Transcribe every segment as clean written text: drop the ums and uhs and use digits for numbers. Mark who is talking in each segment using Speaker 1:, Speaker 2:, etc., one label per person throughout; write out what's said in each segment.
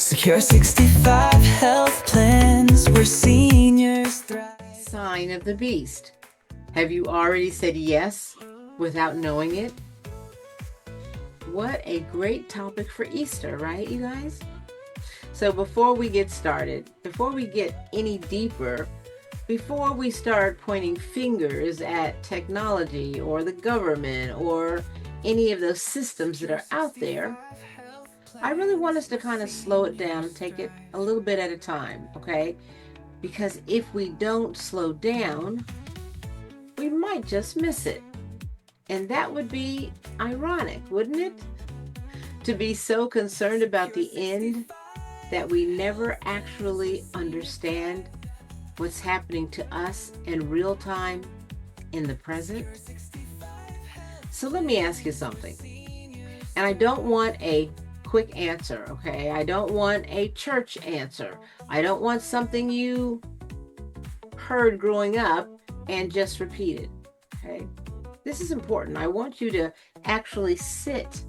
Speaker 1: Secure 65 health plans where seniors thrive.
Speaker 2: Sign of the beast. Have you already said yes without knowing it? What a great topic for Easter, right, you guys? So before we get started, before we get any deeper, before we start pointing fingers at technology or the government or any of those systems that are out there, I really want us to kind of slow it down and take it a little bit at a time, okay? Because if we don't slow down, we might just miss it. And that would be ironic, wouldn't it? To be so concerned about the end that we never actually understand what's happening to us in real time in the present. So let me ask you something. And I don't want a quick answer, okay? I don't want a church answer. I don't want something you heard growing up and just repeated, okay? This is important. I want you to actually sit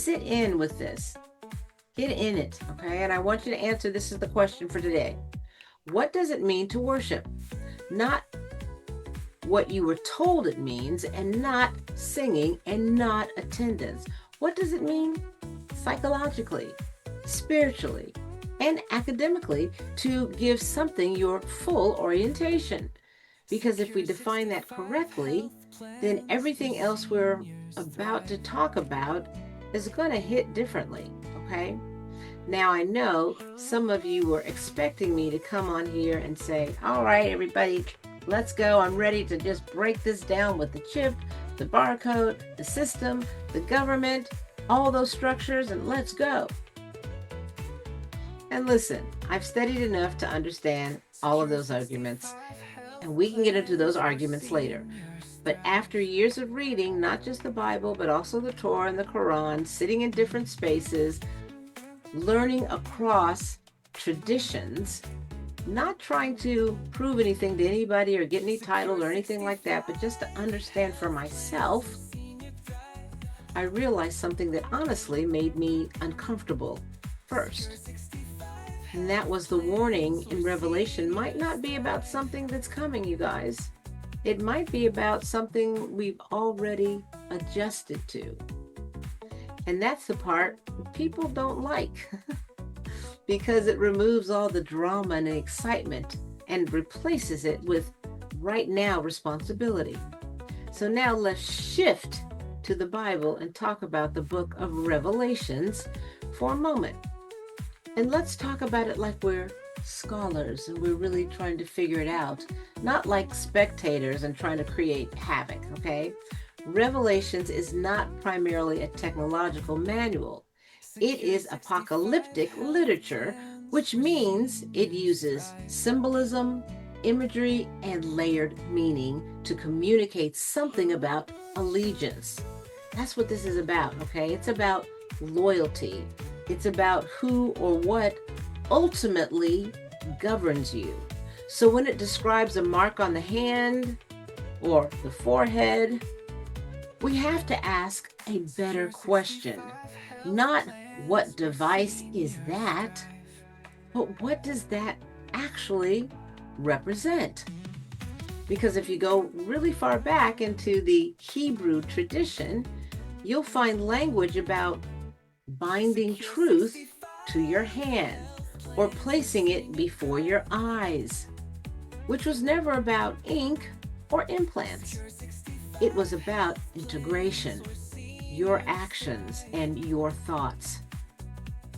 Speaker 2: in with this. Get in it, okay? And I want you to answer, this is the question for today. What does it mean to worship? Not what you were told it means, and not singing and not attendance. What does it mean psychologically, spiritually, and academically to give something your full orientation? Because if we define that correctly, then everything else we're about to talk about is going to hit differently, okay? Now, I know some of you were expecting me to come on here and say, all right, everybody, let's go. I'm ready to just break this down with the chip, the barcode, the system, the government, all those structures, and let's go. And listen, I've studied enough to understand all of those arguments, and we can get into those arguments later. But after years of reading, not just the Bible, but also the Torah and the Quran, sitting in different spaces, learning across traditions, not trying to prove anything to anybody or get any title or anything like that, but just to understand for myself, I realized something that honestly made me uncomfortable first. And that was the warning in Revelation might not be about something that's coming, you guys. It might be about something we've already adjusted to. And that's the part people don't like because it removes all the drama and excitement and replaces it with right now responsibility. So now let's shift to the Bible and talk about the book of Revelations for a moment. And let's talk about it like we're scholars and we're really trying to figure it out, not like spectators and trying to create havoc, okay? Revelations is not primarily a technological manual. It is apocalyptic literature, which means it uses symbolism, imagery, and layered meaning to communicate something about allegiance. That's what this is about, okay? It's about loyalty. It's about who or what ultimately governs you. So when it describes a mark on the hand or the forehead, we have to ask a better question. Not what device is that, but what does that actually represent? Because if you go really far back into the Hebrew tradition, you'll find language about binding truth to your hand or placing it before your eyes, which was never about ink or implants. It was about integration, your actions and your thoughts,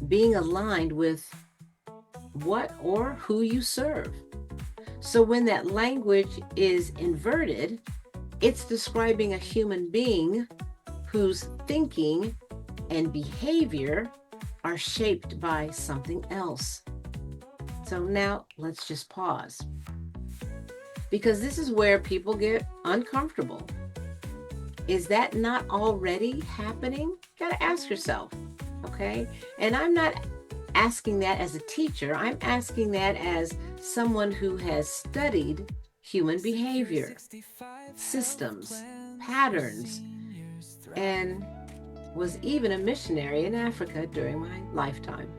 Speaker 2: being aligned with what or who you serve. So when that language is inverted, it's describing a human being whose thinking and behavior are shaped by something else. So now let's just pause, because this is where people get uncomfortable. Is that not already happening? Got to ask yourself, okay? And I'm not asking that as a teacher. I'm asking that as someone who has studied human behavior, systems, patterns, and was even a missionary in Africa during my lifetime.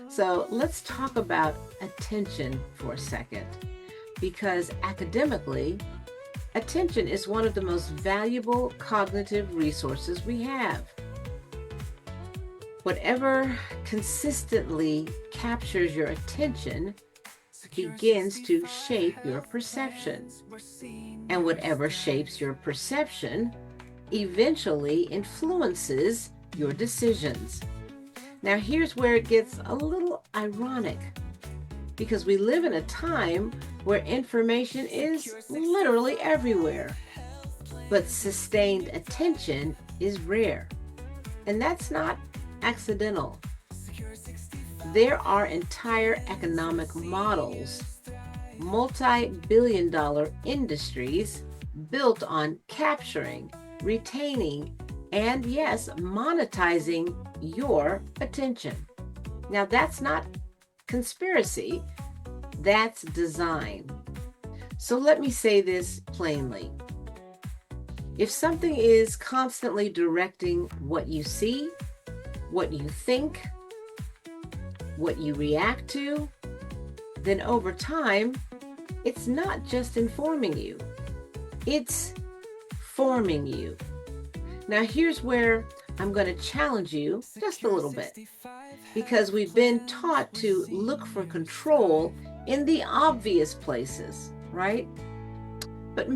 Speaker 2: So let's talk about attention for a second, because academically, attention is one of the most valuable cognitive resources we have. Whatever consistently captures your attention begins to shape your perception. And whatever shapes your perception eventually influences your decisions. Now, here's where it gets a little ironic, because we live in a time where information is literally everywhere, but sustained attention is rare. And that's not accidental. There are entire economic models, multi-billion-dollar industries built on capturing, retaining, and yes, monetizing your attention. Now, that's not conspiracy, that's design. So let me say this plainly. If something is constantly directing what you see, what you think, what you react to, then over time, it's not just informing you, it's forming you. Now, here's where I'm going to challenge you just a little bit, because we've been taught to look for control in the obvious places, right? But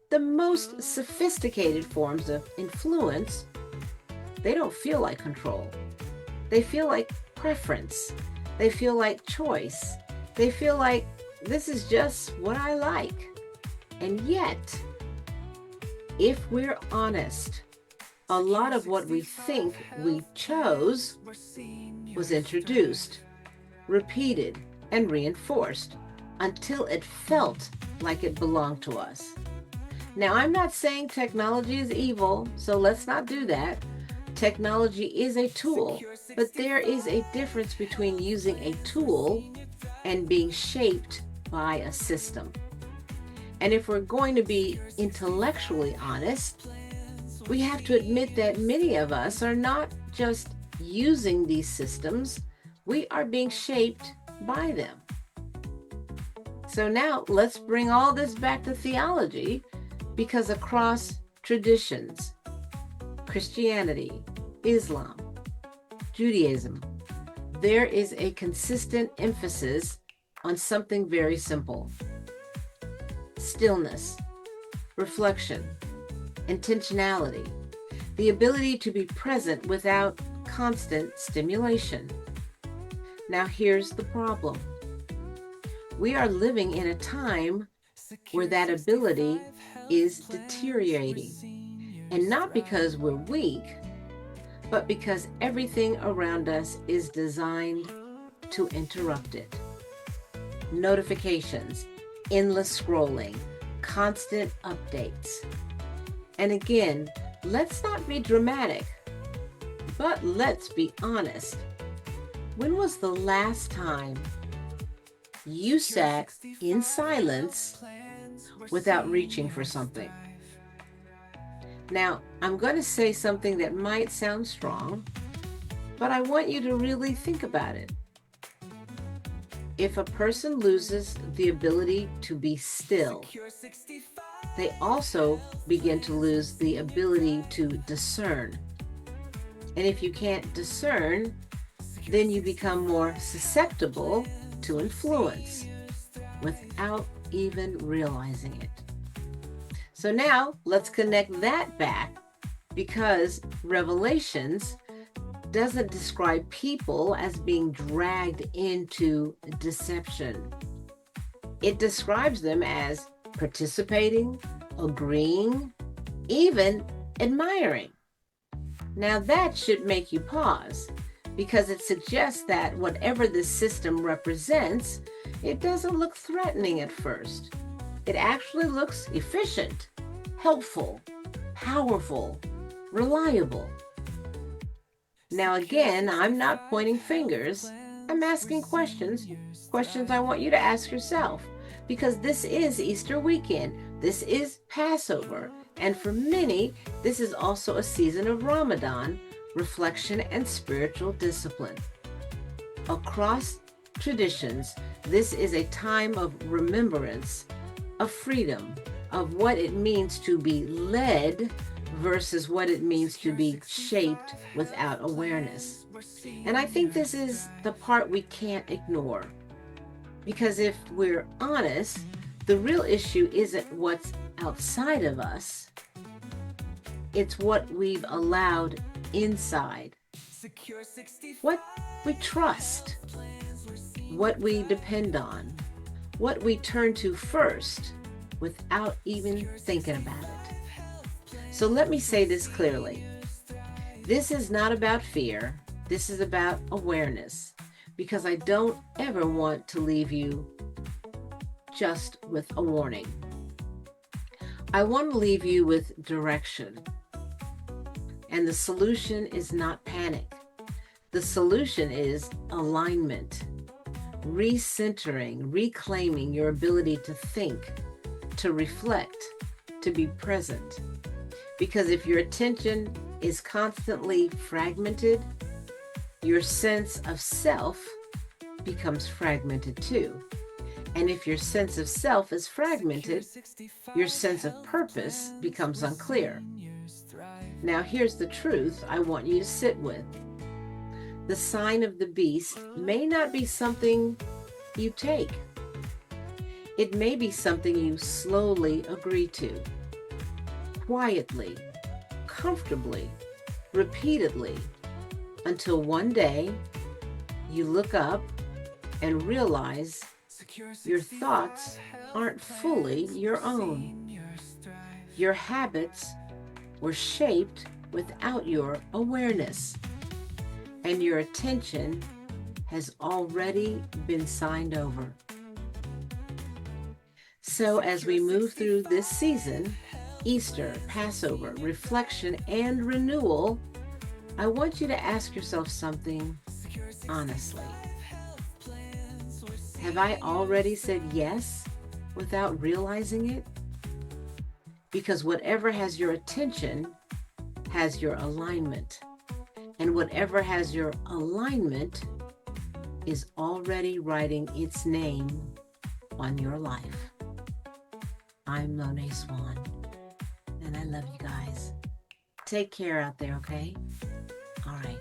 Speaker 2: the most sophisticated forms of influence, they don't feel like control. They feel like preference. They feel like choice. They feel like this is just what I like. And yet, if we're honest, a lot of what we think we chose was introduced, repeated, and reinforced until it felt like it belonged to us. Now, I'm not saying technology is evil, so let's not do that. Technology is a tool, but there is a difference between using a tool and being shaped by a system. And if we're going to be intellectually honest, we have to admit that many of us are not just using these systems, we are being shaped by them. So now let's bring all this back to theology, because across traditions, Christianity, Islam, Judaism, there is a consistent emphasis on something very simple: stillness, reflection, intentionality, the ability to be present without constant stimulation. Now, here's the problem. We are living in a time where that ability is deteriorating, and not because we're weak, but because everything around us is designed to interrupt it. Notifications, endless scrolling, constant updates. And again, let's not be dramatic, but let's be honest. When was the last time you sat in silence without reaching for something? Now, I'm going to say something that might sound strong, but I want you to really think about it. If a person loses the ability to be still, they also begin to lose the ability to discern. And if you can't discern, then you become more susceptible to influence without even realizing it. So now let's connect that back, because Revelations doesn't describe people as being dragged into deception. It describes them as participating, agreeing, even admiring. Now that should make you pause, because it suggests that whatever this system represents, it doesn't look threatening at first. It actually looks efficient, helpful, powerful, reliable. Now again, I'm not pointing fingers. I'm asking questions I want you to ask yourself, because this is Easter weekend. This is Passover. And for many, this is also a season of Ramadan, reflection and spiritual discipline. Across traditions, this is a time of remembrance, of freedom, of what it means to be led versus what it means to be shaped without awareness. And I think this is the part we can't ignore. Because if we're honest, the real issue isn't what's outside of us, it's what we've allowed inside. What we trust, what we depend on, what we turn to first without even thinking about it. So let me say this clearly. This is not about fear. This is about awareness, because I don't ever want to leave you just with a warning. I want to leave you with direction. And the solution is not panic. The solution is alignment, recentering, reclaiming your ability to think, to reflect, to be present. Because if your attention is constantly fragmented, your sense of self becomes fragmented too. And if your sense of self is fragmented, your sense of purpose becomes unclear. Now, here's the truth I want you to sit with. The sign of the beast may not be something you take. It may be something you slowly agree to, quietly, comfortably, repeatedly, until one day you look up and realize your thoughts aren't fully your own. Your habits were shaped without your awareness, and your attention has already been signed over. So as we move through this season, Easter, Passover, reflection, and renewal, I want you to ask yourself something honestly. Have I already said yes without realizing it? Because whatever has your attention has your alignment. And whatever has your alignment is already writing its name on your life. I'm Moné Swann, and I love you guys. Take care out there, okay? All right.